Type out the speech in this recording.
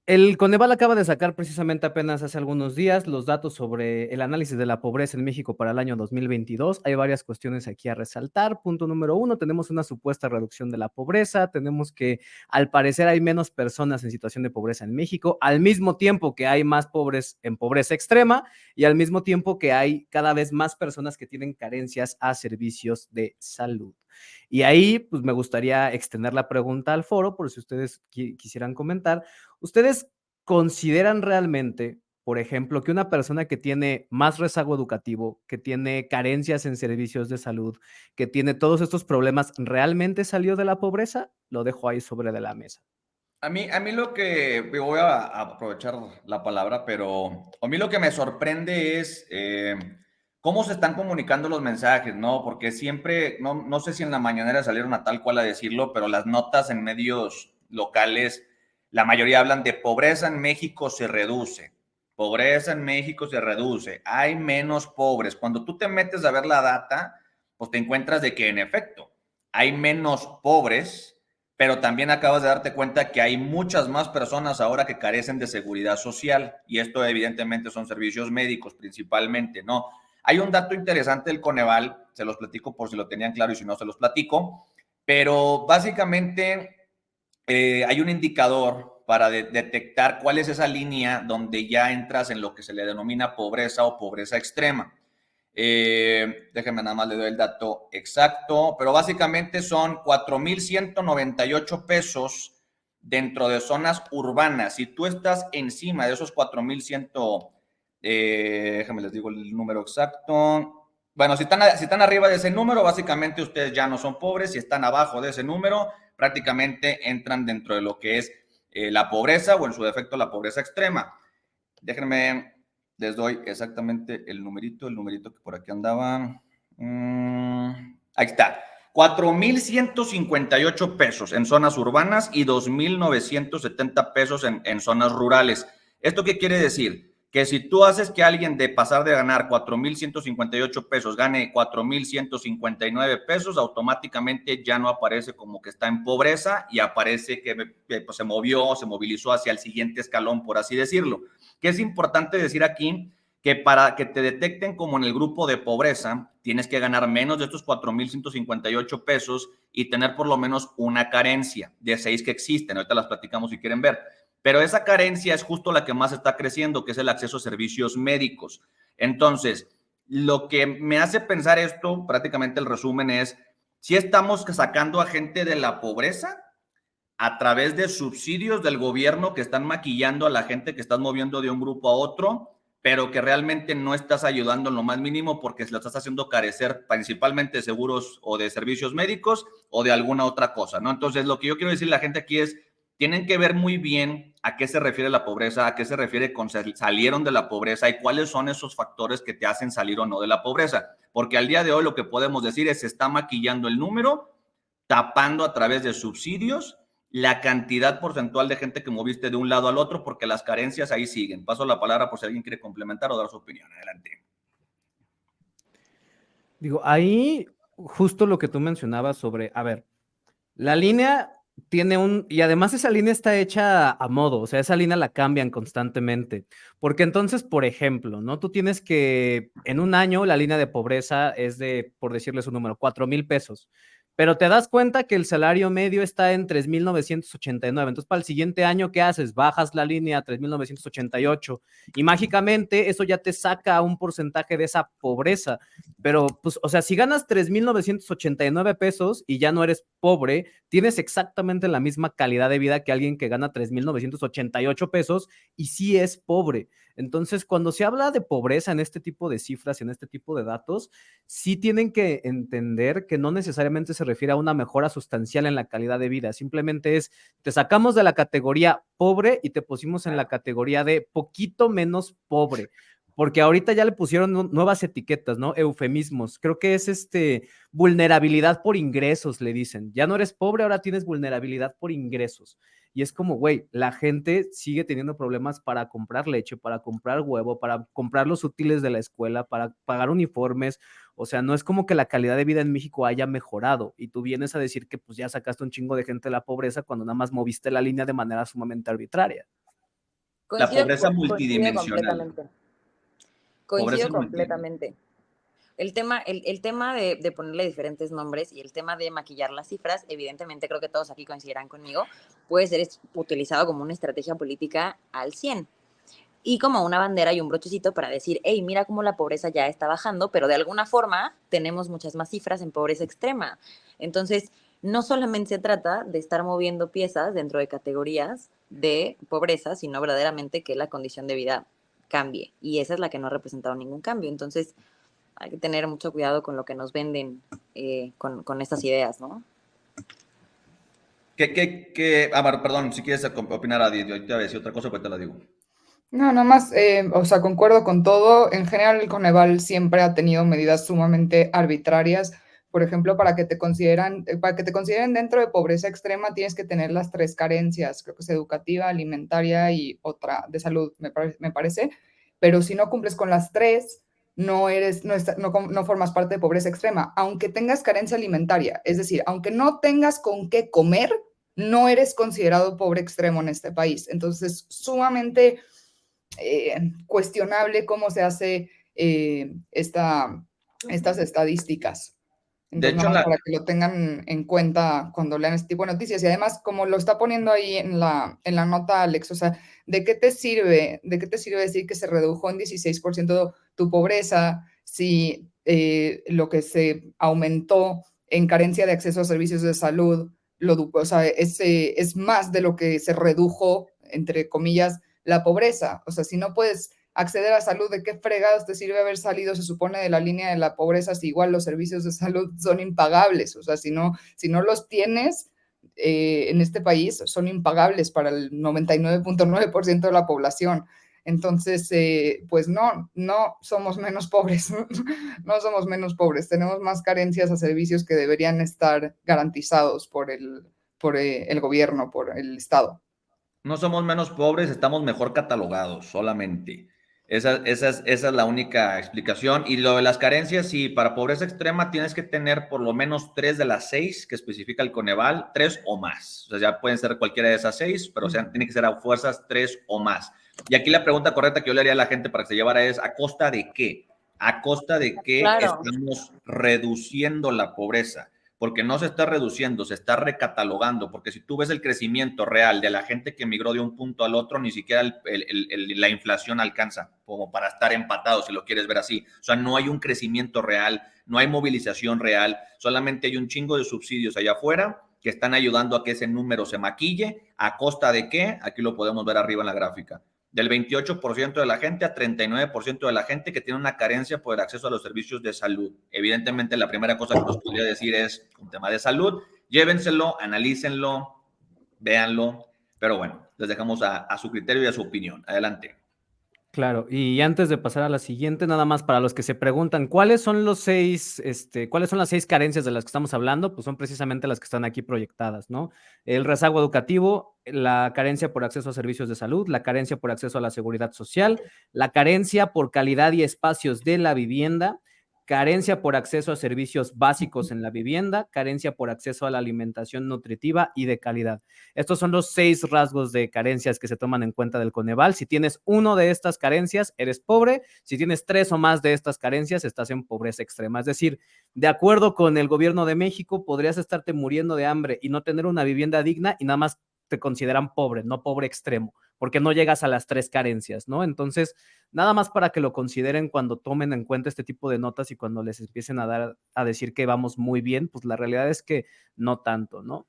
El Coneval acaba de sacar precisamente apenas hace algunos días los datos sobre el análisis de la pobreza en México para el año 2022. Hay varias cuestiones aquí a resaltar. Punto número uno, tenemos una supuesta reducción de la pobreza. Tenemos que, al parecer, hay menos personas en situación de pobreza en México, al mismo tiempo que hay más pobres en pobreza extrema y al mismo tiempo que hay cada vez más personas que tienen carencias a servicios de salud. Y ahí, pues me gustaría extender la pregunta al foro, por si ustedes quisieran comentar. ¿Ustedes consideran realmente, por ejemplo, que una persona que tiene más rezago educativo, que tiene carencias en servicios de salud, que tiene todos estos problemas, realmente salió de la pobreza? Lo dejo ahí sobre de la mesa. A mí lo que, voy a aprovechar la palabra, pero a mí lo que me sorprende es cómo se están comunicando los mensajes, ¿no? Porque siempre, no sé si en la mañanera salieron a tal cual a decirlo, pero las notas en medios locales, la mayoría hablan de pobreza en México se reduce, pobreza en México se reduce, hay menos pobres. Cuando tú te metes a ver la data, pues te encuentras de que en efecto hay menos pobres, pero también acabas de darte cuenta que hay muchas más personas ahora que carecen de seguridad social y esto evidentemente son servicios médicos principalmente, ¿no? Hay un dato interesante del Coneval, se los platico por si lo tenían claro y si no se los platico, pero básicamente hay un indicador para detectar cuál es esa línea donde ya entras en lo que se le denomina pobreza o pobreza extrema. Déjenme nada más le doy el dato exacto, pero básicamente son 4,198 pesos dentro de zonas urbanas. Si tú estás encima de esos 4,100, déjenme les digo el número exacto. Bueno, si están arriba de ese número, básicamente ustedes ya no son pobres. Si están abajo de ese número, prácticamente entran dentro de lo que es la pobreza o en su defecto la pobreza extrema. Déjenme, les doy exactamente el numerito que por aquí andaba. Ahí está. 4,158 pesos en zonas urbanas y 2,970 pesos en zonas rurales. ¿Esto qué quiere decir? Que si tú haces que alguien de pasar de ganar 4,158 pesos gane 4,159 pesos, automáticamente ya no aparece como que está en pobreza y aparece que pues, se movilizó hacia el siguiente escalón, por así decirlo. Que es importante decir aquí que para que te detecten como en el grupo de pobreza, tienes que ganar menos de estos 4,158 pesos y tener por lo menos una carencia de 6 que existen. Ahorita las platicamos si quieren ver. Pero esa carencia es justo la que más está creciendo, que es el acceso a servicios médicos. Entonces, lo que me hace pensar esto, prácticamente el resumen es, si estamos sacando a gente de la pobreza a través de subsidios del gobierno que están maquillando a la gente que estás moviendo de un grupo a otro, pero que realmente no estás ayudando en lo más mínimo porque lo estás haciendo carecer principalmente de seguros o de servicios médicos o de alguna otra cosa, ¿no? Entonces, lo que yo quiero decir a la gente aquí es, tienen que ver muy bien a qué se refiere la pobreza, a qué se refiere con salieron de la pobreza y cuáles son esos factores que te hacen salir o no de la pobreza. Porque al día de hoy lo que podemos decir es se está maquillando el número, tapando a través de subsidios la cantidad porcentual de gente que moviste de un lado al otro, porque las carencias ahí siguen. Paso la palabra por si alguien quiere complementar o dar su opinión. Adelante. Digo, ahí justo lo que tú mencionabas sobre, a ver, la línea tiene y además esa línea está hecha a modo, o sea, esa línea la cambian constantemente, porque entonces, por ejemplo, ¿no? Tú tienes que, en un año, la línea de pobreza es de, por decirles un número, 4,000 pesos, pero te das cuenta que el salario medio está en 3,989. Entonces, para el siguiente año, ¿qué haces? Bajas la línea a 3,988 y mágicamente eso ya te saca un porcentaje de esa pobreza. Pero, pues, o sea, si ganas 3,989 pesos y ya no eres pobre, tienes exactamente la misma calidad de vida que alguien que gana 3,988 pesos y sí es pobre. Entonces, cuando se habla de pobreza en este tipo de cifras, en este tipo de datos, sí tienen que entender que no necesariamente se refiere a una mejora sustancial en la calidad de vida, simplemente es, te sacamos de la categoría pobre y te pusimos en la categoría de poquito menos pobre, porque ahorita ya le pusieron nuevas etiquetas, ¿no? Eufemismos. Creo que es vulnerabilidad por ingresos, le dicen. Ya no eres pobre, ahora tienes vulnerabilidad por ingresos. Y es como, güey, la gente sigue teniendo problemas para comprar leche, para comprar huevo, para comprar los útiles de la escuela, para pagar uniformes. O sea, no es como que la calidad de vida en México haya mejorado. Y tú vienes a decir que pues ya sacaste un chingo de gente de la pobreza cuando nada más moviste la línea de manera sumamente arbitraria. La pobreza Coincido multidimensional. completamente. Pobreza Coincido multidimensional. completamente. El tema de ponerle diferentes nombres y el tema de maquillar las cifras, evidentemente creo que todos aquí coincidirán conmigo, puede ser utilizado como una estrategia política al 100 y como una bandera y un brochecito para decir, hey, mira cómo la pobreza ya está bajando, pero de alguna forma tenemos muchas más cifras en pobreza extrema. Entonces, no solamente se trata de estar moviendo piezas dentro de categorías de pobreza, sino verdaderamente que la condición de vida cambie. Y esa es la que no ha representado ningún cambio. Entonces, hay que tener mucho cuidado con lo que nos venden con estas ideas, ¿no? Perdón, si quieres opinar, Adi, yo te voy a decir otra cosa, pero te la digo. No, nada más, o sea, concuerdo con todo. En general, el Coneval siempre ha tenido medidas sumamente arbitrarias. Por ejemplo, para que te consideren dentro de pobreza extrema, tienes que tener las tres carencias, creo que es educativa, alimentaria y otra de salud, me parece. Pero si no cumples con las tres, no formas parte de pobreza extrema, aunque tengas carencia alimentaria. Es decir, aunque no tengas con qué comer, no eres considerado pobre extremo en este país. Entonces, sumamente cuestionable cómo se hace estas estadísticas. De Entonces, hecho, nada más para que lo tengan en cuenta cuando lean este tipo de noticias. Y además, como lo está poniendo ahí en la nota, Alex, o sea, ¿de qué te sirve decir que se redujo en 16% tu pobreza si lo que se aumentó en carencia de acceso a servicios de salud, o sea, es más de lo que se redujo, entre comillas, la pobreza? O sea, si no puedes acceder a salud, ¿de qué fregados te sirve haber salido, se supone, de la línea de la pobreza si igual los servicios de salud son impagables? O sea, si no los tienes en este país, son impagables para el 99.9% de la población. Entonces, pues no somos menos pobres, no somos menos pobres, tenemos más carencias a servicios que deberían estar garantizados por el gobierno, por el Estado. no somos menos pobres, estamos mejor catalogados solamente. Esa es la única explicación. Y lo de las carencias, sí, para pobreza extrema tienes que tener por lo menos 3 de las 6 que especifica el Coneval, 3 o más. O sea, ya pueden ser cualquiera de esas 6, pero o sea, tiene que ser a fuerzas 3 o más. Y aquí la pregunta correcta que yo le haría a la gente para que se llevara es, ¿a costa de qué? ¿A costa de qué Claro. estamos reduciendo la pobreza? Porque no se está reduciendo, se está recatalogando, porque si tú ves el crecimiento real de la gente que migró de un punto al otro, ni siquiera la inflación alcanza como para estar empatado, si lo quieres ver así. O sea, no hay un crecimiento real, no hay movilización real, solamente hay un chingo de subsidios allá afuera que están ayudando a que ese número se maquille. ¿A costa de qué? Aquí lo podemos ver arriba en la gráfica. Del 28% de la gente a 39% de la gente que tiene una carencia por el acceso a los servicios de salud. Evidentemente, la primera cosa que nos podría decir es un tema de salud. Llévenselo, analícenlo, véanlo, pero bueno, les dejamos a su criterio y a su opinión. Adelante. Claro, y antes de pasar a la siguiente, nada más para los que se preguntan, ¿cuáles son las 6 carencias de las que estamos hablando? Pues son precisamente las que están aquí proyectadas, ¿no? El rezago educativo, la carencia por acceso a servicios de salud, la carencia por acceso a la seguridad social, la carencia por calidad y espacios de la vivienda, carencia por acceso a servicios básicos en la vivienda, carencia por acceso a la alimentación nutritiva y de calidad. Estos son los 6 rasgos de carencias que se toman en cuenta del Coneval. Si tienes uno de estas carencias, eres pobre. Si tienes 3 o más de estas carencias, estás en pobreza extrema. Es decir, de acuerdo con el gobierno de México, podrías estarte muriendo de hambre y no tener una vivienda digna y nada más te consideran pobre, no pobre extremo, porque no llegas a las 3 carencias, ¿no? Entonces, nada más para que lo consideren cuando tomen en cuenta este tipo de notas y cuando les empiecen a decir que vamos muy bien, pues la realidad es que no tanto, ¿no?